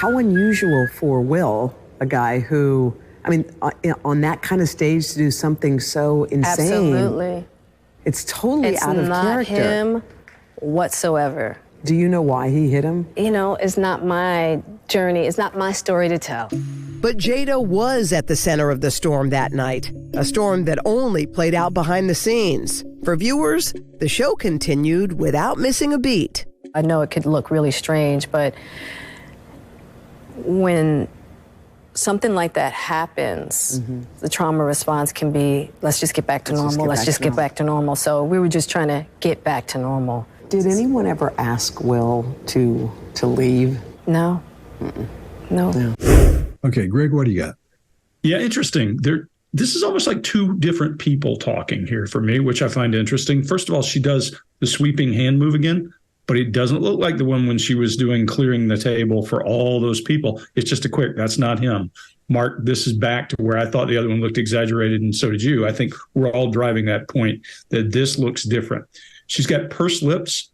how unusual for Will, a guy who, I mean, on that kind of stage to do something so insane. Absolutely. It's totally out of character. It's not him whatsoever. Do you know why he hit him? You know, it's not my journey. It's not my story to tell. But Jada was at the center of the storm that night, a storm that only played out behind the scenes. For viewers, the show continued without missing a beat. I know it could look really strange, but when something like that happens, the trauma response can be, let's just get back to normal. Let's just get back to normal. So we were just trying to get back to normal. Did anyone ever ask Will to leave? No. No. Okay, Greg, what do you got? Yeah, interesting. This is almost like two different people talking here for me, which I find interesting. First of all, she does the sweeping hand move again, but it doesn't look like the one when she was doing clearing the table for all those people. It's just a quick, that's not him. Mark, this is back to where I thought the other one looked exaggerated, and so did you. I think we're all driving that point that this looks different. She's got pursed lips,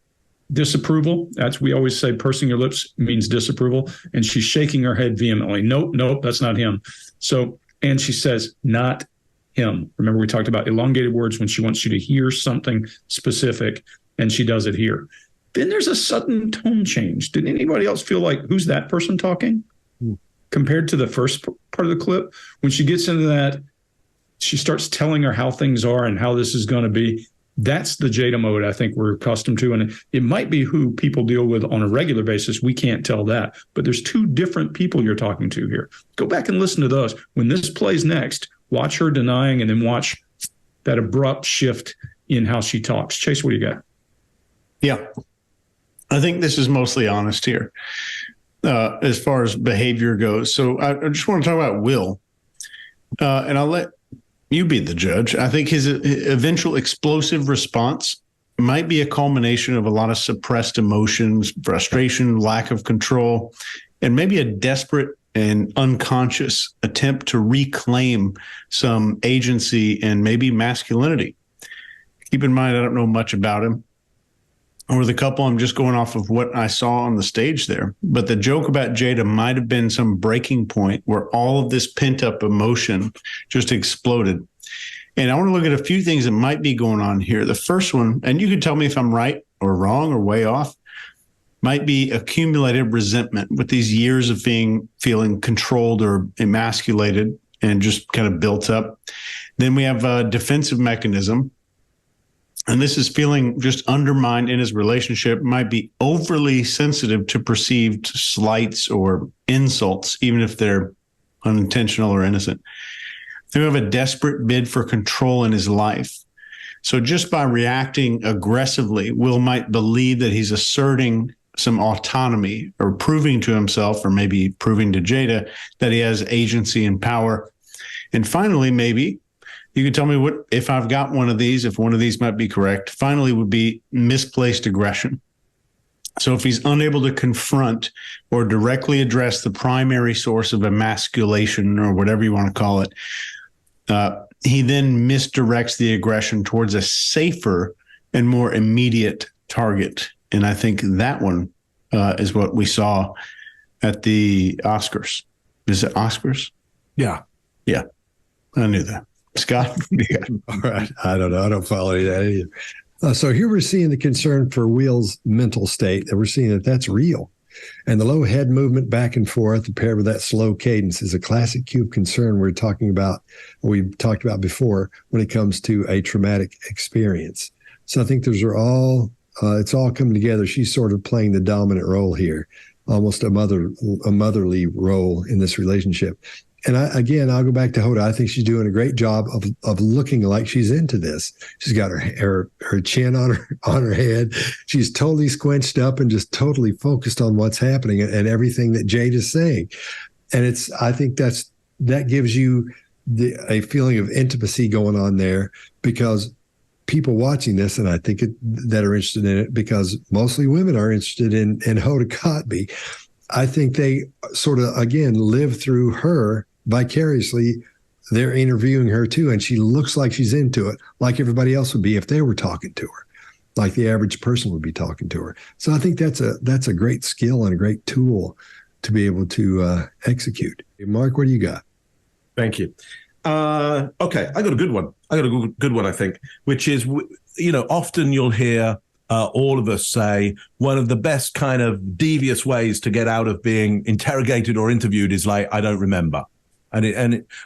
disapproval. We always say pursing your lips means disapproval. And she's shaking her head vehemently. Nope, that's not him. So, and she says, not him. Remember, we talked about elongated words when she wants you to hear something specific, and she does it here. Then there's a sudden tone change. Did anybody else feel like, who's that person talking? Compared to the first part of the clip? When she gets into that, she starts telling her how things are and how this is going to be. That's the Jada mode I think we're accustomed to. And it might be who people deal with on a regular basis. We can't tell that. But there's two different people you're talking to here. Go back and listen to those. When this plays next, watch her denying and then watch that abrupt shift in how she talks. Chase, what do you got? Yeah, I think this is mostly honest here as far as behavior goes. So I just want to talk about Will. And I'll let you be the judge. I think his eventual explosive response might be a culmination of a lot of suppressed emotions, frustration, lack of control, and maybe a desperate and unconscious attempt to reclaim some agency and maybe masculinity. Keep in mind, I don't know much about him or the couple. I'm just going off of what I saw on the stage there. But the joke about Jada might have been some breaking point where all of this pent up emotion just exploded. And I want to look at a few things that might be going on here. The first one, and you can tell me if I'm right or wrong or way off, might be accumulated resentment with these years of feeling controlled or emasculated and just kind of built up. Then we have a defensive mechanism. And this is feeling just undermined in his relationship, might be overly sensitive to perceived slights or insults, even if they're unintentional or innocent. Then we have a desperate bid for control in his life. So just by reacting aggressively, Will might believe that he's asserting some autonomy or proving to himself, or maybe proving to Jada, that he has agency and power. And finally, maybe you can tell me what, if I've got one of these, if one of these might be correct, finally would be misplaced aggression. So if he's unable to confront or directly address the primary source of emasculation or whatever you want to call it, he then misdirects the aggression towards a safer and more immediate target. And I think that one is what we saw at the Oscars. Is it Oscars? Yeah. Yeah, I knew that. Scott? Yeah. All right. I don't know. I don't follow any of that either. So here we're seeing the concern for Will's mental state, that we're seeing that that's real. And the low head movement back and forth paired with that slow cadence is a classic cue of concern we've talked about before when it comes to a traumatic experience. So I think those are all, it's all coming together. She's sort of playing the dominant role here, almost a motherly role in this relationship. And I'll go back to Hoda. I think she's doing a great job of looking like she's into this. She's got her chin on her head. She's totally squinched up and just totally focused on what's happening and everything that Jade is saying. And I think that gives you a feeling of intimacy going on there, because people watching this, and I think that are interested in it, because mostly women are interested in Hoda Kotb. I think they sort of, again, live through her vicariously. They're interviewing her too, and she looks like she's into it, like everybody else would be if they were talking to her, like the average person would be talking to her. So I think that's a great skill and a great tool to be able to execute. Mark, what do you got? Thank you. Okay, I got a good one. I think, which is, often you'll hear all of us say one of the best kind of devious ways to get out of being interrogated or interviewed is like, I don't remember.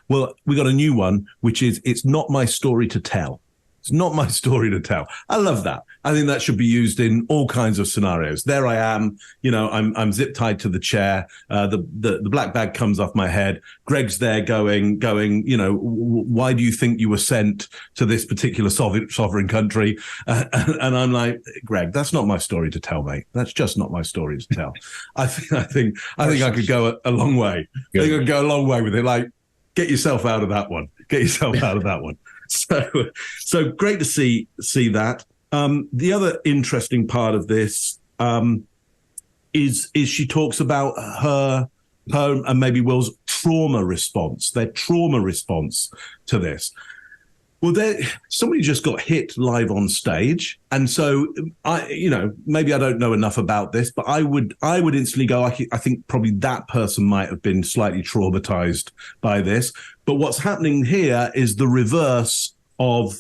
Well, we got a new one, which is, it's not my story to tell. It's not my story to tell. I love that. I think that should be used in all kinds of scenarios. There I am, I'm zip tied to the chair. The black bag comes off my head. Greg's there going, why do you think you were sent to this particular sovereign country? And I'm like, Greg, that's not my story to tell, mate. That's just not my story to tell. I think I could go a long way. I think I could go a long way with it. Like, get yourself out of that one. Get yourself out of that one. So great to see that. The other interesting part of this is she talks about her and maybe Will's trauma response, their trauma response to this. Well, somebody just got hit live on stage, and so maybe I don't know enough about this, but I would instantly go, I think probably that person might have been slightly traumatized by this. But what's happening here is the reverse of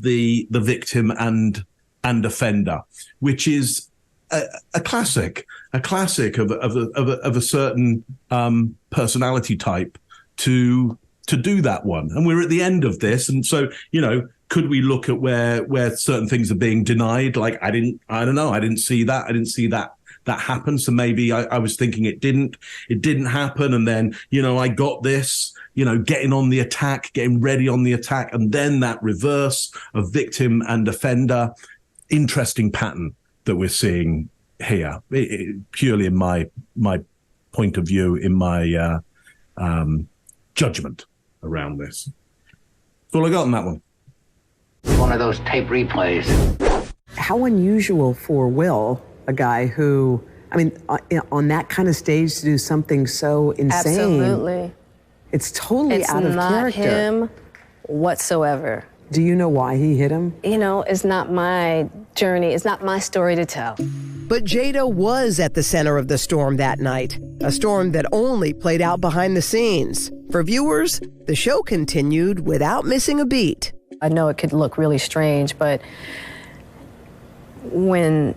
the victim and offender, which is a classic of a certain personality type to do that one. And we're at the end of this. And so, could we look at where certain things are being denied? Like, I didn't see that. I didn't see that happen. So maybe I was thinking it didn't happen. And then, I got this, getting on the attack, getting ready on the attack. And then that reverse of victim and offender, interesting pattern that we're seeing here, purely in my point of view, in my judgment around this. That's all I got on that one. One of those tape replays. How unusual for Will, a guy who, on that kind of stage, to do something so insane. Absolutely. It's totally out of character. It's not him whatsoever. Do you know why he hit him? It's not my journey. It's not my story to tell. But Jada was at the center of the storm that night, a storm that only played out behind the scenes. For viewers, the show continued without missing a beat. I know it could look really strange, but when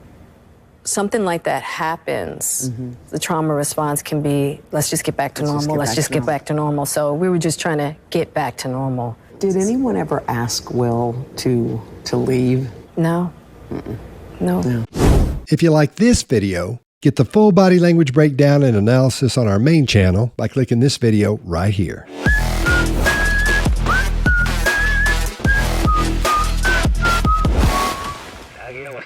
something like that happens, the trauma response can be, let's just get back to normal. Let's just get back to normal. So we were just trying to get back to normal. Did anyone ever ask Will to leave? No. No. If you like this video, get the full body language breakdown and analysis on our main channel by clicking this video right here. You know what?